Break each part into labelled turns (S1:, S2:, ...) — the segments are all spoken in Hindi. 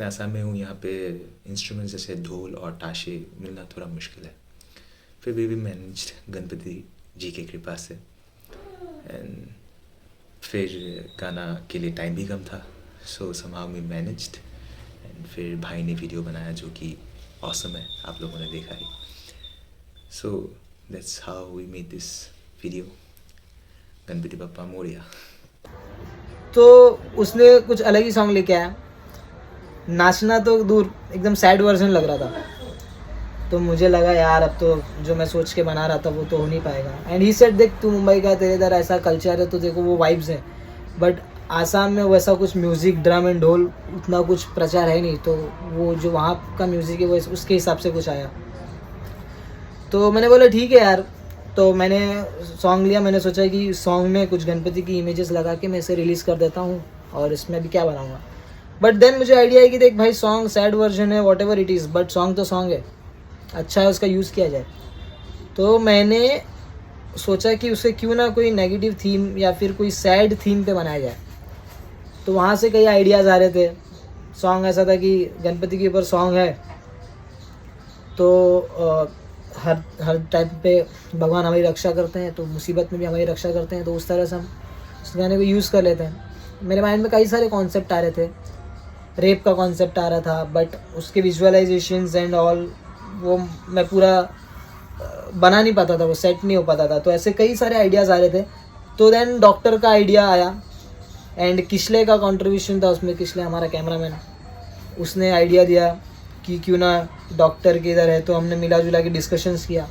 S1: मैं आसाम में हूँ, यहाँ पे इंस्ट्रूमेंट्स जैसे ढोल और ताशे मिलना थोड़ा मुश्किल है। फिर भी मैनेज्ड गणपति जी की कृपा से। एंड फिर गाना के लिए टाइम भी कम था, so somehow we managed. And फिर भाई ने वीडियो बनाया जो कि ऑसम है, आप लोगों ने देखा ही। So that's how we made this video, Ganpati Bappa Morya.
S2: तो उसने कुछ अलग ही सॉन्ग लेके आया। नाचना तो दूर, एकदम सैड वर्जन लग रहा था। तो मुझे लगा यार अब तो जो मैं सोच के बना रहा था वो तो हो नहीं पाएगा। एंड ही सेड देख तू मुंबई का, तेरे इधर ऐसा कल्चर है तो देखो वो वाइब्स हैं, बट आसाम में वैसा कुछ म्यूज़िक ड्रम एंड ढोल उतना कुछ प्रचार है नहीं, तो वो जो वहाँ का म्यूज़िक है वो उसके हिसाब से कुछ आया। तो मैंने बोला ठीक है यार। तो मैंने सॉन्ग लिया, मैंने सोचा कि सॉन्ग में कुछ गणपति की इमेजेस लगा के मैं इसे रिलीज़ कर देता हूँ और इसमें अभी क्या बनाऊँगा। बट देन मुझे आइडिया है कि देख भाई सॉन्ग सैड वर्जन है, what ever it is, but song तो सॉन्ग है, अच्छा है, उसका यूज़ किया जाए। तो मैंने सोचा कि उसे क्यों ना कोई नेगेटिव थीम या फिर कोई सैड थीम पे बनाया जाए। तो वहाँ से कई आइडियाज़ आ रहे थे। सॉन्ग ऐसा था कि गणपति के ऊपर सॉन्ग है तो हर टाइम पे भगवान हमारी रक्षा करते हैं, तो मुसीबत में भी हमारी रक्षा करते हैं, तो उस तरह से हम उस गाने को यूज़ कर लेते हैं। मेरे माइंड में कई सारे कॉन्सेप्ट आ रहे थे। रेप का कॉन्सेप्ट आ रहा था, बट उसके विजुअलाइजेशंस एंड ऑल वो मैं पूरा बना नहीं पाता था, वो सेट नहीं हो पाता था। तो ऐसे कई सारे आइडियाज़ आ रहे थे। तो देन डॉक्टर का आइडिया आया एंड किशले का कंट्रीब्यूशन था उसमें। किशले हमारा कैमरामैन, उसने आइडिया दिया कि क्यों ना डॉक्टर के इधर है, तो हमने मिला जुला के डिस्कशंस किया।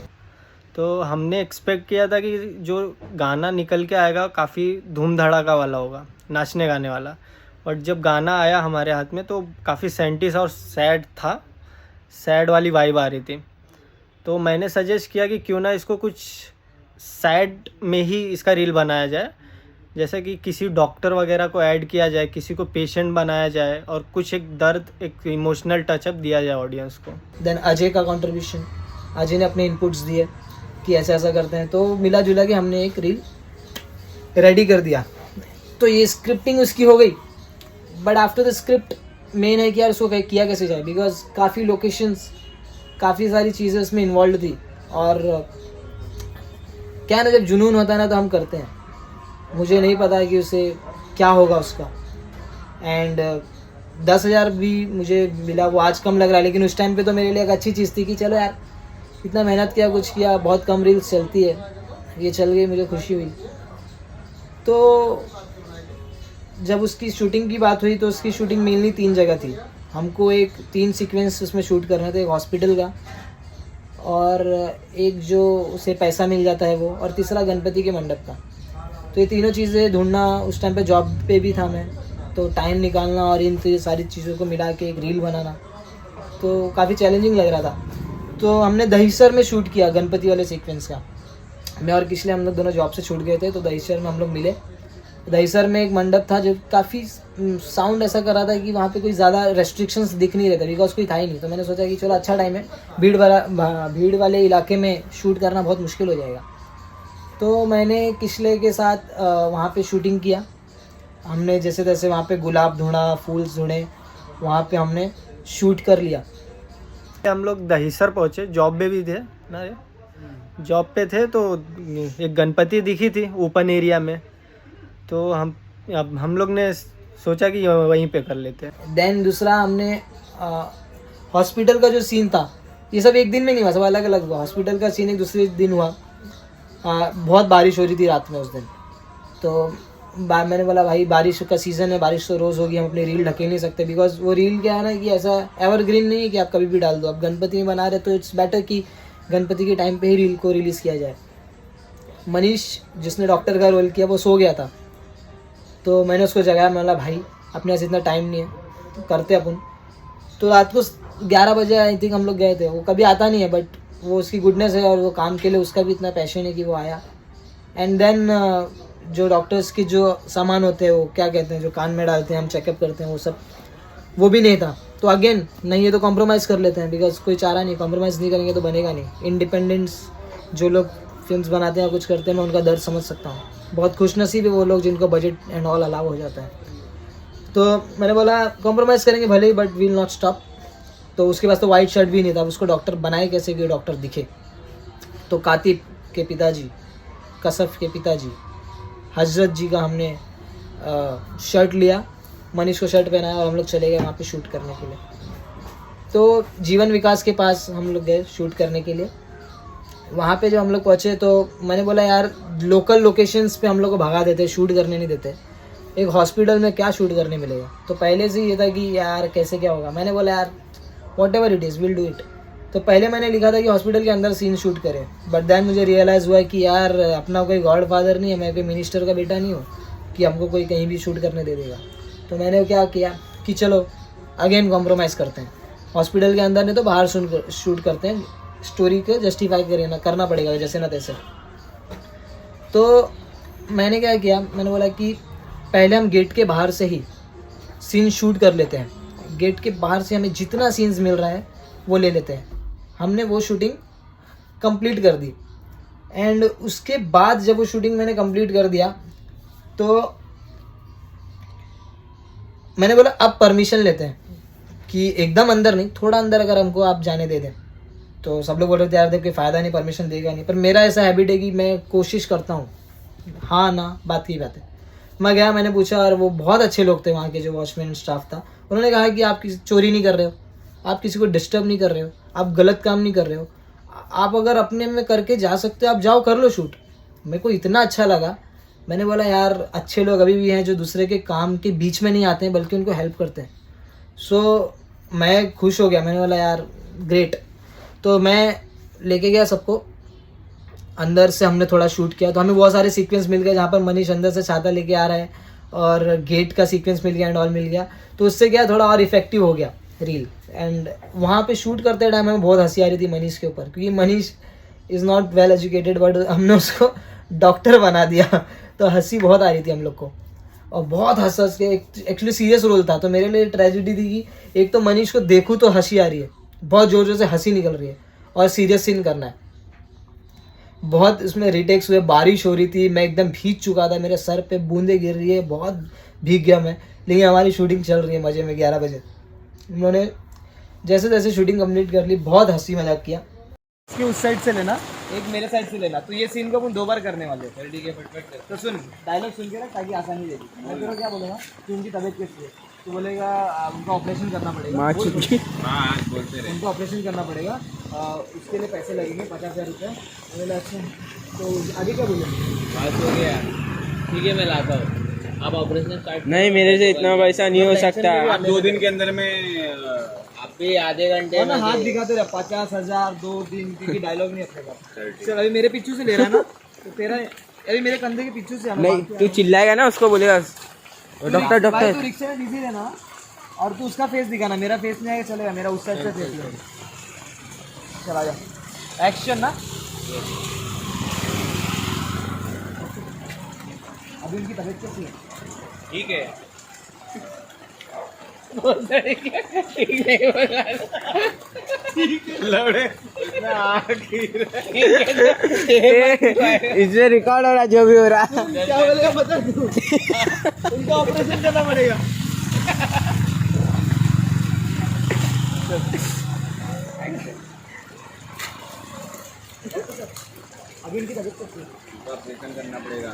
S3: तो हमने एक्सपेक्ट किया था कि जो गाना निकल के आएगा काफ़ी धूम धड़ाका वाला होगा, नाचने गाने वाला। बट जब गाना आया हमारे हाथ में तो काफ़ी सेंटिस और सैड था, सैड वाली वाइब आ रही थी। तो मैंने सजेस्ट किया कि क्यों ना इसको कुछ सैड में ही इसका रील बनाया जाए, जैसे कि किसी डॉक्टर वगैरह को ऐड किया जाए, किसी को पेशेंट बनाया जाए और कुछ एक दर्द, एक इमोशनल टचअप दिया जाए ऑडियंस को।
S2: देन अजय का कंट्रीब्यूशन, अजय ने अपने इनपुट्स दिए कि ऐसा ऐसा करते हैं, तो मिला जुला के हमने एक रील रेडी कर दिया। तो ये स्क्रिप्टिंग उसकी हो गई, but after the script main है कि यार उसको किया कैसे जाए, बिकॉज काफ़ी लोकेशंस, काफ़ी सारी चीज़ें उसमें इन्वॉल्व थी। और क्या है ना, जब जुनून होता है ना तो हम करते हैं। मुझे नहीं पता है कि उसे क्या होगा उसका। एंड 10,000 भी मुझे मिला, वो आज कम लग रहा है, लेकिन उस टाइम पे तो मेरे लिए एक अच्छी चीज़ थी कि चलो यार इतना मेहनत किया, कुछ किया, बहुत कम रील्स चलती है, ये चल गई, मुझे खुशी हुई। तो जब उसकी शूटिंग की बात हुई तो उसकी शूटिंग मेनली 3 जगह थी। हमको 3 सीक्वेंस उसमें शूट करना था, एक हॉस्पिटल का, और एक जो उसे पैसा मिल जाता है वो, और तीसरा गणपति के मंडप का। तो ये तीनों चीज़ें ढूंढना, उस टाइम पे जॉब पे भी था मैं, तो टाइम निकालना और इन सारी चीज़ों को मिला के एक रील बनाना तो काफ़ी चैलेंजिंग लग रहा था। तो हमने दहीसर में शूट किया गणपति वाले सीक्वेंस का। मैं और किशले हम लोग दोनों जॉब से छूट गए थे, तो दहीसर में हम लोग मिले। दहीसर में एक मंडप था जो काफ़ी साउंड ऐसा कर रहा था कि वहाँ पे कोई ज़्यादा रेस्ट्रिक्शंस दिख नहीं रहे थे, बिकॉज कोई था ही नहीं। तो मैंने सोचा कि चलो अच्छा टाइम है, भीड़ वाले इलाके में शूट करना बहुत मुश्किल हो जाएगा। तो मैंने किशले के साथ वहाँ पे शूटिंग किया। हमने जैसे तैसे वहाँ पे गुलाब ढूंढा, फूल ढूंढे, वहाँ पे हमने शूट कर लिया।
S3: हम लोग दहीसर पहुँचे, जॉब पे भी थे ना, जॉब पे थे, तो एक गणपति दिखी थी ओपन एरिया में, तो हम लोग ने सोचा कि वहीं पे कर लेते हैं।
S2: देन दूसरा हमने हॉस्पिटल का जो सीन था, ये सब एक दिन में नहीं हुआ, सब अलग अलग हुआ। हॉस्पिटल का सीन एक दूसरे दिन हुआ। बहुत बारिश हो रही थी रात में उस दिन, तो मैंने बोला भाई बारिश का सीज़न है, बारिश तो रोज़ होगी, हम अपनी रील ढकेल नहीं सकते, बिकॉज वो रील क्या है ना कि ऐसा एवरग्रीन नहीं है कि आप कभी भी डाल दो। अब गणपति में बना रहे तो इट्स बेटर कि गणपति के टाइम पे ही रील को रिलीज़ किया जाए। मनीष जिसने डॉक्टर का रोल किया वो सो गया था, तो मैंने उसको जगाया। मैं बोला भाई अपने पास इतना टाइम नहीं है, तो करते अपन। तो रात को 11 बजे आई थिंक हम लोग गए थे। वो कभी आता नहीं है, बट वो उसकी गुडनेस है और वो काम के लिए उसका भी इतना पैशन है कि वो आया। एंड देन जो डॉक्टर्स की जो सामान होते हैं, वो क्या कहते हैं, जो कान में डालते हैं, हम चेकअप करते हैं, वो सब वो भी नहीं था। तो अगेन नहीं है तो कॉम्प्रोमाइज़ कर लेते हैं, बिकॉज कोई चारा नहीं, कॉम्प्रोमाइज़ नहीं करेंगे तो बनेगा नहीं। इंडिपेंडेंस जो लोग फिल्म्स बनाते हैं, कुछ करते हैं, मैं उनका दर्द समझ सकता हूँ। बहुत खुशनसीब है वो लोग जिनको बजट एंड ऑल अलाउ हो जाता है। तो मैंने बोला कॉम्प्रोमाइज़ करेंगे भले ही, बट विल नॉट स्टॉप। तो उसके पास तो वाइट शर्ट भी नहीं था, उसको डॉक्टर बनाए कैसे कि डॉक्टर दिखे। तो कातिब के पिताजी, कसफ के पिताजी, हजरत जी का हमने शर्ट लिया, मनीष को शर्ट पहनाया और हम लोग चले गए वहाँ पे शूट करने के लिए। तो जीवन विकास के पास हम लोग गए शूट करने के लिए। वहाँ पे जब हम लोग पहुँचे तो मैंने बोला यार लोकल लोकेशंस पे हम लोग को भगा देते, शूट करने नहीं देते, एक हॉस्पिटल में क्या शूट करने मिलेगा। तो पहले से ये था कि यार कैसे क्या होगा। मैंने बोला यार what ever it is will do it. तो पहले मैंने लिखा था कि हॉस्पिटल के अंदर सीन शूट करें, बट दैन मुझे रियलाइज़ हुआ कि यार अपना कोई गॉड फादर नहीं है, मैं कोई मिनिस्टर का बेटा नहीं हूँ कि हमको कोई कहीं भी शूट करने दे देगा। तो मैंने क्या किया कि चलो अगेन कॉम्प्रोमाइज़ करते हैं, हॉस्पिटल के अंदर नहीं तो बाहर शूट करते हैं, स्टोरी को जस्टिफाई करना पड़ेगा जैसे ना तैसे। तो मैंने क्या किया, मैंने बोला कि पहले हम गेट के बाहर से ही सीन शूट कर लेते हैं, गेट के बाहर से हमें जितना सीन्स मिल रहा है वो ले लेते हैं। हमने वो शूटिंग कंप्लीट कर दी एंड उसके बाद जब वो शूटिंग मैंने कंप्लीट कर दिया तो मैंने बोला अब परमिशन लेते हैं कि एकदम अंदर नहीं, थोड़ा अंदर अगर हमको आप जाने दे दें। तो सब लोग बोल रहे थे यार देख कोई फ़ायदा नहीं, परमिशन देगा नहीं, पर मेरा ऐसा हैबिट है कि मैं कोशिश करता हूँ, हाँ ना बात की बात है। मैं गया, मैंने पूछा और वो बहुत अच्छे लोग थे वहाँ के जो वॉचमैन स्टाफ था। उन्होंने कहा कि आप किसी चोरी नहीं कर रहे हो, आप किसी को डिस्टर्ब नहीं कर रहे हो, आप गलत काम नहीं कर रहे हो, आप अगर अपने में करके जा सकते हो आप जाओ कर लो शूट। मेरे को इतना अच्छा लगा। मैंने बोला यार अच्छे लोग अभी भी हैं जो दूसरे के काम के बीच में नहीं आते हैं बल्कि उनको हेल्प करते हैं। सो मैं खुश हो गया, मैंने बोला यार ग्रेट। तो मैं लेके गया सबको अंदर से, हमने थोड़ा शूट किया तो हमें बहुत सारे सीक्वेंस मिल गए जहाँ पर मनीष अंदर से छाता लेके आ रहा है और गेट का सीक्वेंस मिल गया एंड ऑल मिल गया। तो उससे क्या थोड़ा और इफेक्टिव हो गया रील। एंड वहाँ पे शूट करते टाइम हमें बहुत हंसी आ रही थी मनीष के ऊपर, क्योंकि Manish is not well educated but हमने उसको डॉक्टर बना दिया। तो हंसी बहुत आ रही थी हम लोग को और बहुत हंस के, एक्चुअली सीरियस रोल था तो मेरे लिए ट्रेजेडी थी कि एक तो मनीष को देखूँ तो हंसी आ रही है, बहुत ज़ोर ज़ोर से हंसी निकल रही है और सीरियस सीन करना है। बहुत इसमें रिटेक्स हुए, बारिश हो रही थी, मैं एकदम भीग चुका था, मेरे सर पे बूंदे गिर रही है, बहुत भीग गया मैं। लेकिन हमारी शूटिंग चल रही है मज़े में। 11 बजे उन्होंने जैसे जैसे शूटिंग कंप्लीट कर ली, बहुत हंसी मजाक किया।
S3: इसके उस साइड से लेना,
S2: एक मेरे साइड से लेना। तो ये सीन को अपन 2 बार करने वाले हैं। ठीक है परफेक्ट। तो सुन डायलॉग सुन के ना ताकि आसानी देगी। मैं तेरे को क्या बोलूँगा कि उनकी तबीयत कैसी है, तो बोलेगा उनका ऑपरेशन करना पड़ेगा, उनको ऑपरेशन करना पड़ेगा, उसके लिए पैसे लगेंगे 50,000 रुपये। बोले अच्छा, तो आगे क्या बोलेंगे?
S4: बात हो गया, ठीक है मैं लाता हूँ, आप ऑपरेशन स्टार्ट।
S3: नहीं मेरे से इतना पैसा नहीं हो सकता।
S4: आप 2 दिन के अंदर में आप भी आधे घंटे में
S2: हाथ दिखाते रहे 50,000 2 दिन, क्योंकि डायलॉग नहीं अपने पास। चल अभी मेरे पीछू से ले रहा है ना, तो तेरा अभी मेरे कंधे के पीछू से
S3: नहीं तू चिल्लाएगा ना, उसको बोलेगा डॉक्टर डॉक्टर।
S2: तू रिक्शे में बिजी रहना और तू उसका फेस दिखाना, मेरा फेस नहीं आएगा चलेगा, मेरा उस साइड से फेस लगेगा। चला जा एक्शन ना। अभी उनकी तबीयत कैसी है?
S4: ठीक है।
S3: इसमें रिकॉर्ड हो रहा जो भी हो रहा।
S2: क्या बोलेगा बता तू। उनका ऑपरेशन करना पड़ेगा। अभी इनकी तबीयत कैसी है?
S4: ऑपरेशन करना पड़ेगा।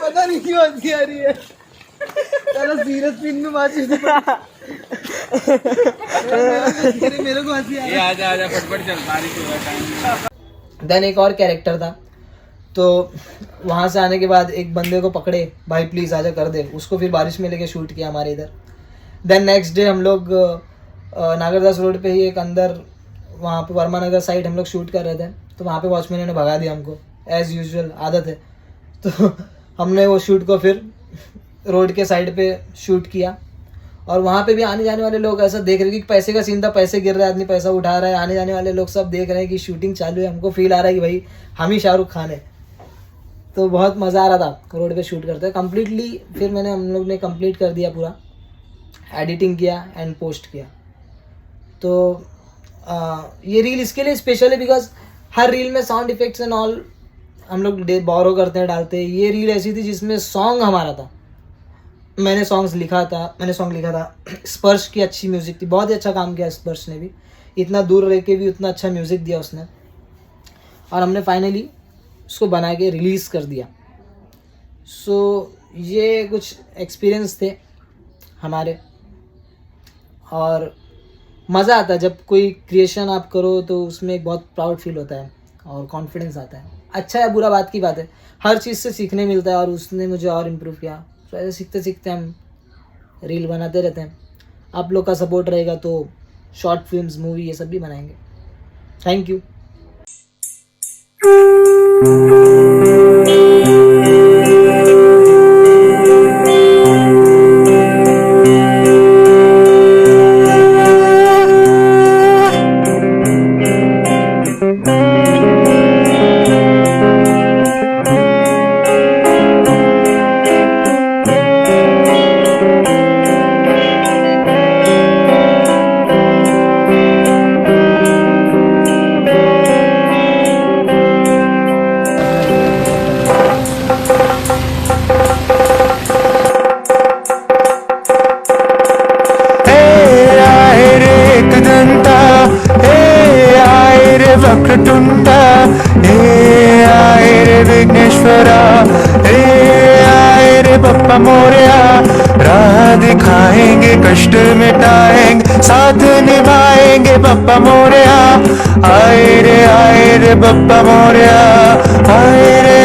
S2: पता नहीं क्यों हंसी आ रही है। चलो सीरियस सीन में बात मेरे को हंसी आ रही है।
S4: आजा फटफट चल, बारिश हो रहा टाइम।
S2: देन एक और कैरेक्टर था, तो वहाँ से आने के बाद एक बंदे को पकड़े, भाई प्लीज़ आजा कर दे, उसको फिर बारिश में लेके शूट किया हमारे इधर। देन नेक्स्ट डे हम लोग नागरदास रोड पे ही एक अंदर वहाँ पे वर्मा नगर साइड हम लोग शूट कर रहे थे, तो वहाँ पे वॉचमैन ने भगा दिया हमको, एज़ यूजुअल आदत है। तो हमने वो शूट को फिर रोड के साइड पे शूट किया और वहाँ पे भी आने जाने वाले लोग ऐसा देख रहे कि पैसे का सीन था, पैसे गिर रहा है, आदमी पैसा उठा रहा है, आने जाने वाले लोग सब देख रहे हैं कि शूटिंग चालू है। हमको फील आ रहा है कि भाई हम ही शाहरुख खान है। तो बहुत मज़ा आ रहा था रोड पे शूट करते कम्प्लीटली। फिर हम लोग ने कंप्लीट कर दिया पूरा, एडिटिंग किया एंड पोस्ट किया। तो ये रील इसके लिए स्पेशल है बिकॉज हर रील में साउंड इफेक्ट्स एंड ऑल हम लोग बोरो करते हैं, डालते हैं. ये रील ऐसी थी जिसमें सॉन्ग हमारा था. मैंने सॉन्ग लिखा था. स्पर्श की अच्छी म्यूज़िक थी, बहुत ही अच्छा काम किया स्पर्श ने भी. इतना दूर रह के भी उतना अच्छा म्यूज़िक दिया उसने, और हमने फाइनली उसको बना के रिलीज़ कर दिया. सो ये कुछ एक्सपीरियंस थे हमारे, और मज़ा आता है जब कोई क्रिएशन आप करो तो उसमें एक बहुत प्राउड फील होता है और कॉन्फिडेंस आता है. अच्छा या बुरा बात की बात है, हर चीज़ से सीखने मिलता है, और उसने मुझे और इम्प्रूव किया. तो ऐसे सीखते सीखते हम रील बनाते रहते हैं. आप लोग का सपोर्ट रहेगा तो शॉर्ट फिल्म्स, मूवी, ये सब भी बनाएंगे. Thank you.
S5: वक्रतुंडा आए रे विघ्नेश्वरा, आए रे बप्पा मोरया. राह दिखाएंगे, कष्ट मिटाएंगे, साथ निभाएंगे बप्पा मोरया. आए रे बप्पा मोरया, आए रे